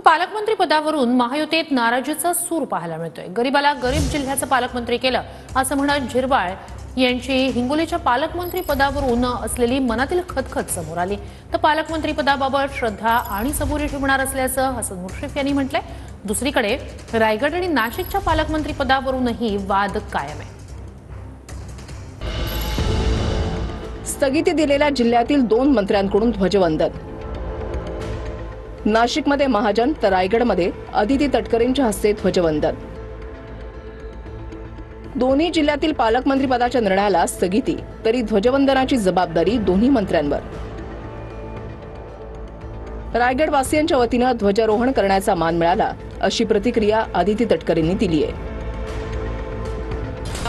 तर पालकमंत्री पदावरून महायुतीत नाराजीचा सूर पाहायला मिळतोय। गरीबाला गरीब जिल्ह्याचं पालकमंत्री केलं असं म्हणत झिरवाळ यांची हिंगोलीच्या पालकमंत्री पदावरून असलेली मनातील खतखत समोर आली। तर पालकमंत्री पदाबाबत श्रद्धा आणि सबुरी ठेवणार असल्याचं हसन मुश्रीफ यांनी म्हटलंय। दुसरीकडे रायगड आणि नाशिकच्या पालकमंत्री पदावरूनही वाद कायम आहे। स्थगिती दिलेल्या जिल्ह्यातील 2 मंत्र्यांकडून ध्वजवंदन। नाशिकमध्ये महाजन तर रायगडमध्ये अदिती तटकरेंच्या हस्ते ध्वजवंदन। दोन्ही जिल्ह्यातील पालकमंत्री पदाच्या निर्णयाला स्थगिती, तरी ध्वजवंदनाची जबाबदारी दोन्ही मंत्र्यांवर। रायगडवासियांच्या वतीनं ध्वजारोहण करण्याचा मान मिळाला अशी प्रतिक्रिया अदिती तटकरेंनी दिली आहे।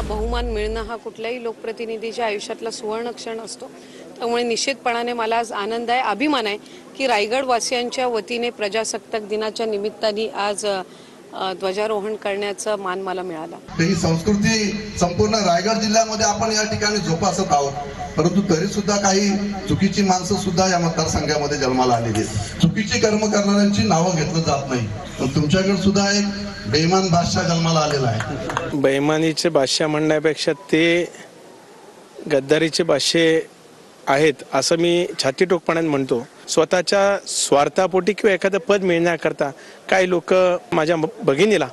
बहुमान मिळणं हा कुठल्याही लोकप्रतिनिधीच्या आयुष्यातला सुवर्ण क्षण असतो। त्यामुळे निश्चितपणाने मला आज आनंद आहे, अभिमान आहे की रायगड वासियांच्या वतीने प्रजासत्ताक दिनाच्या निमित्ताने आज ध्वजारोहण करण्याचा मान मला मिळाला। ही संस्कृती संपूर्ण रायगड जिल्ह्यामध्ये आपण या ठिकाणी जोपासत आहोत, परंतु तरी सुद्धा काही चुकीची माणसं सुद्धा या मतदारसंघामध्ये जन्माला आलेली आहेत। चुकीची कर्म करणाऱ्यांची नावं घेतलं जात नाही, पण तुमच्याकडे सुद्धा एक बेईमान बादशाह जन्माला आलेला आहे। बेईमानीचे बादशाह म्हणण्यापेक्षा ते गद्दारीचे बादशाह आहेत असं मी छातीटोकपणाने म्हणतो। स्वतःच्या स्वार्थापोटी किंवा एखादं पद मिळण्याकरता काही लोक माझ्या भगिनीला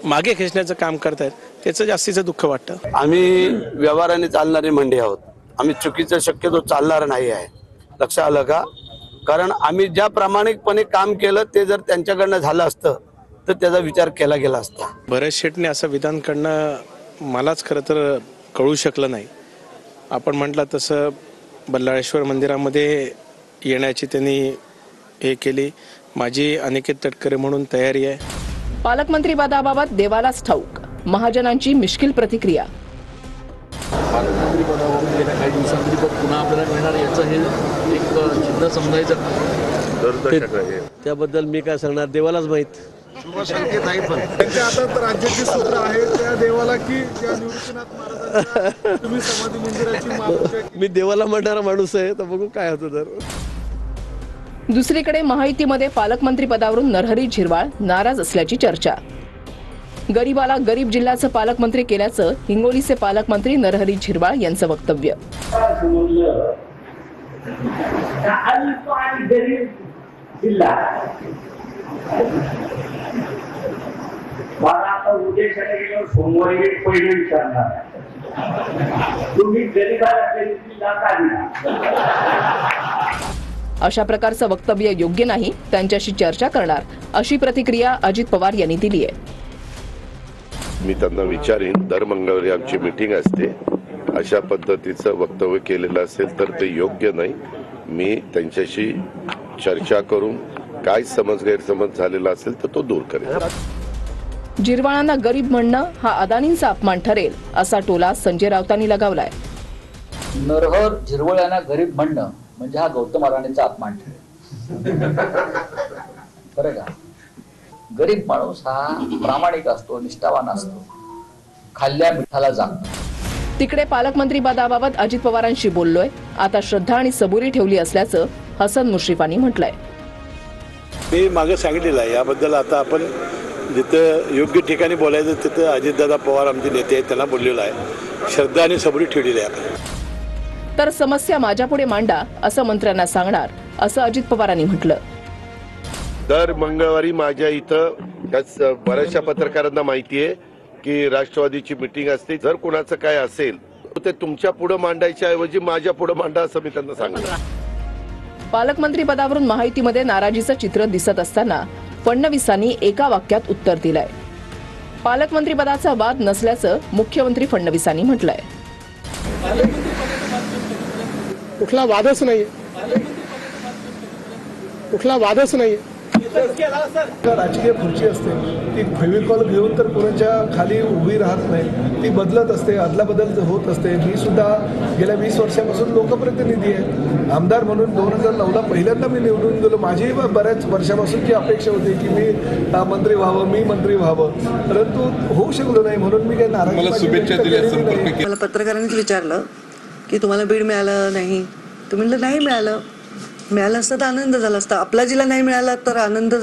मागे खेचण्याचं काम करतायत, त्याचं जास्तीचं दुःख वाटतं। आम्ही व्यवहाराने चालणारे मंडळी आहोत, आम्ही चुकीचं शक्यतो चालणार नाही आहे, लक्षात आलं का? कारण आम्ही ज्या प्रामाणिकपणे काम केलं ते जर त्यांच्याकडनं झालं असतं तर त्याचा विचार केला गेला असता। भरत शेटने असं विधान करणं मलाच खरं तर कळू शकलं नाही। आपण म्हटलं तसं बल्लाळेश्वर मंदिरामध्ये येण्याची त्यांनी हे केली। माझी अनिकेत तटकरे म्हणून तयारी आहे। पालकमंत्री पदाबाबत देवालाच ठाऊक, महाजनांची मिश्किल प्रतिक्रिया। पालकमंत्री पदावरून गेल्या काही दिवसांपूर्वी पद पुन्हा आपल्याला मिळणार याचं हे एक चिन्ह समजायचं, त्याबद्दल मी काय सांगणार, देवालाच माहीत। त्यांच्या हातात राज्याची सूत्र आहे, त्या देवाला की ज्या निवृत्तीनाथ महाराजांच्या तुम्ही समाधी मंदिराची मी देवाला म्हणणारा माणूस आहे, तर बघू काय होतं। तर दुसरीकडे महायुतीमध्ये पालकमंत्री पदावरून नरहरी झिरवाळ नाराज असल्याची चर्चा। गरीबाला गरीब जिल्ह्याचं पालकमंत्री केल्याचं हिंगोलीचे पालकमंत्री नरहरी झिरवाळ यांचं वक्तव्य। सोमवारी पहिले विचारणार तुम्ही अशा प्रकारचं वक्तव्य योग्य नाही, त्यांच्याशी चर्चा करणार अशी प्रतिक्रिया अजित पवार यांनी दिली आहे। मी त्यांना विचारीन, दर मंगळवारी आमची मीटिंग असते, अशा पद्धतीचं वक्तव्य केलेलं असेल तर ते योग्य नाही। मी त्यांच्याशी चर्चा करून काय गैरसमज झालेला असेल तर तो दूर करेन। झिरवाळांना गरीब म्हणणं हा अदानींचा अपमान ठरेल असा टोला संजय राऊतांनी लगावलाय। नरहर झिरवाळ यांना गरीब म्हणणं म्हणजे हा गौतम अदानींचा अपमान ठरेल, बरं का? गरीब माणूस हा प्रामाणिक असतो, निष्ठावान असतो, खाल्ल्या मिठाला जागतो। तिकडे पालकमंत्री पदाबाबत अजित पवारांशी बोललोय, आता श्रद्धा आणि सबुरी ठेवली असल्याचं हसन मुश्रीफांनी म्हटलंय। मी मागे सांगितलेलं आहे याबद्दल, आता आपण जिथं योग्य ठिकाणी बोलायचं तिथं अजितदादा पवार आमचे नेते आहेत त्यांना बोललेलं आहे, श्रद्धा आणि सबुरी ठेवलेली आहे आपण। तर समस्या माझ्यापुढे मांडा असं मंत्र्यांना सांगणार असं अजित पवारांनी म्हटलं। दर मंगळवारी माझ्या इथं बऱ्याचशा पत्रकारांना माहिती आहे की राष्ट्रवादीची मीटिंग असते, जर कोणाचं काय असेल ते तुमच्या पुढे मांडायच्या ऐवजी माझ्या पुढे मांडा असं मी त्यांना सांगणार। पालकमंत्री पदावरून महायुतीमध्ये नाराजीचं चित्र दिसत असताना फडणवीसांनी एका वाक्यात उत्तर दिलंय। पालकमंत्री पदाचा वाद नसल्याचं मुख्यमंत्री फडणवीसांनी म्हटलंय। कुठला वादच नाही, कुठला वादच नाही। राजकीय खुर्ची असते ती फेविकॉल घेऊन तर कोणाच्या खाली उभी राहत नाही, ती बदलत असते, अदलाबदल होत असते। मी सुद्धा गेल्या 20 वर्षापासून लोकप्रतिनिधी आहे, आमदार म्हणून 2009ला पहिल्यांदा मी निवडून गेलो। माझी बऱ्याच वर्षापासूनची अपेक्षा होती की मी मंत्री व्हावं, मी मंत्री व्हावं, परंतु होऊ शकलो नाही, म्हणून मी काही नाराज। मला पत्रकारांनीच विचारलं की तुम्हाला बीड मिळालं नाही, तर म्हणलं नाही मिळालं, मिळालं असतं तर आनंद झाला असता। आपला जिल्हा नाही मिळाला तर आनंद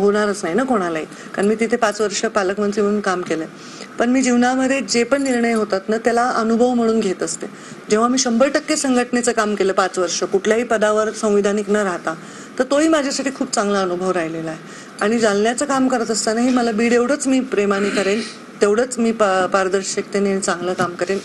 होणारच नाही ना कोणालाही, कारण मी तिथे 5 वर्ष पालकमंत्री म्हणून काम केलंय. पण मी जीवनामध्ये जे पण निर्णय होतात ना त्याला अनुभव म्हणून घेत असते. जेव्हा मी 100% संघटनेचं काम केलं 5 वर्ष कुठल्याही पदावर संविधानिक न राहता, तर तोही माझ्यासाठी खूप चांगला अनुभव राहिलेला आहे. आणि जालन्याचं काम करत असतानाही मला बीड एवढंच मी प्रेमाने करेन, तेवढंच मी पारदर्शकतेने चांगलं काम करेन